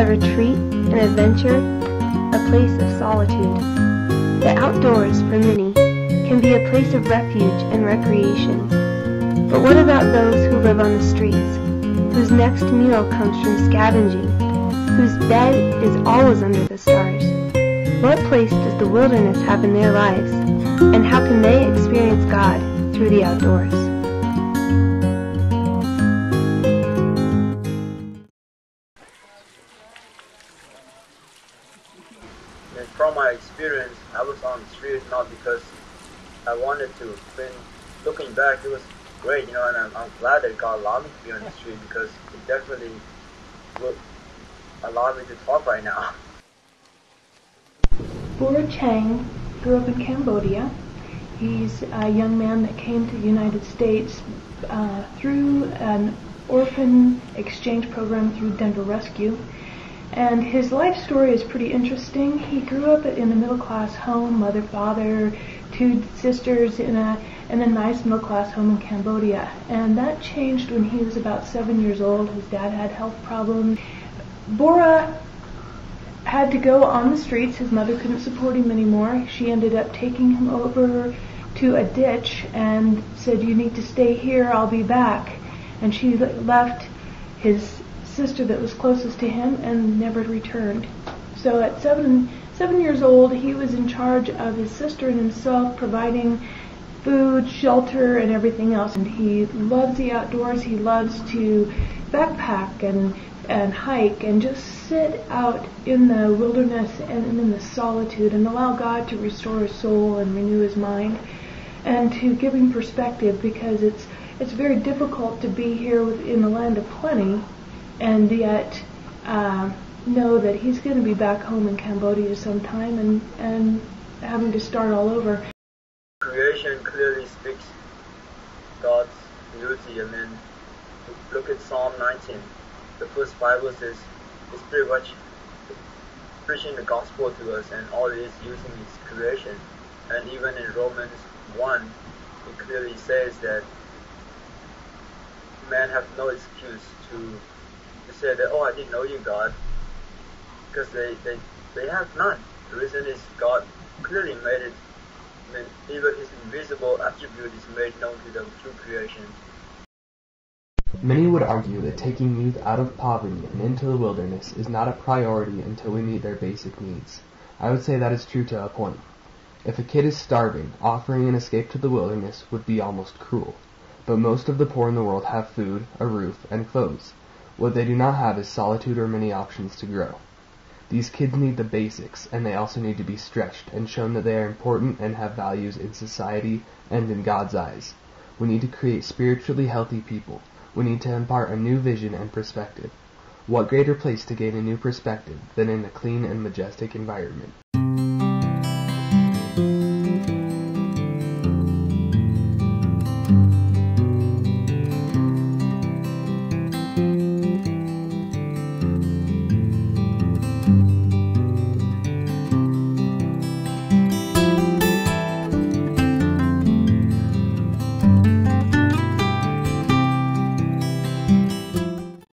a retreat, an adventure, a place of solitude. The outdoors, for many, can be a place of refuge and recreation. But what about those who live on the streets, whose next meal comes from scavenging, whose bed is always under the stars? What place does the wilderness have in their lives, and how can they experience God through the outdoors? And from my experience, I was on the street not because I wanted to. When looking back, it was great, and I'm glad that God allowed me to be on the street, because it definitely would allow me to talk right now. Bora Chang grew up in Cambodia. He's a young man that came to the United States through an orphan exchange program through Denver Rescue. And his life story is pretty interesting. He grew up in a middle-class home, mother, father, two sisters in a nice middle-class home in Cambodia. And that changed when he was about 7 years old. His dad had health problems. Bora had to go on the streets. His mother couldn't support him anymore. She ended up taking him over to a ditch and said, "You need to stay here, I'll be back." And she left his sister that was closest to him and never returned. So at seven years old, he was in charge of his sister and himself, providing food, shelter, and everything else. And he loves the outdoors. He loves to backpack and hike and just sit out in the wilderness and in the solitude and allow God to restore his soul and renew his mind and to give him perspective, because it's very difficult to be here in the land of plenty and yet know that he's going to be back home in Cambodia sometime and having to start all over. Creation clearly speaks God's beauty. Look at Psalm 19. The first 5 verses is pretty much preaching the gospel to us, and all it is using is creation. And even in Romans 1, it clearly says that men have no excuse to say that, "Oh, I didn't know you, God," because they have none. The reason is God clearly made it. Even his invisible attribute is made known to them through creation. Many would argue that taking youth out of poverty and into the wilderness is not a priority until we meet their basic needs. I would say that is true to a point. If a kid is starving, offering an escape to the wilderness would be almost cruel. But most of the poor in the world have food, a roof, and clothes. What they do not have is solitude or many options to grow. These kids need the basics, and they also need to be stretched and shown that they are important and have values in society and in God's eyes. We need to create spiritually healthy people. We need to impart a new vision and perspective. What greater place to gain a new perspective than in a clean and majestic environment?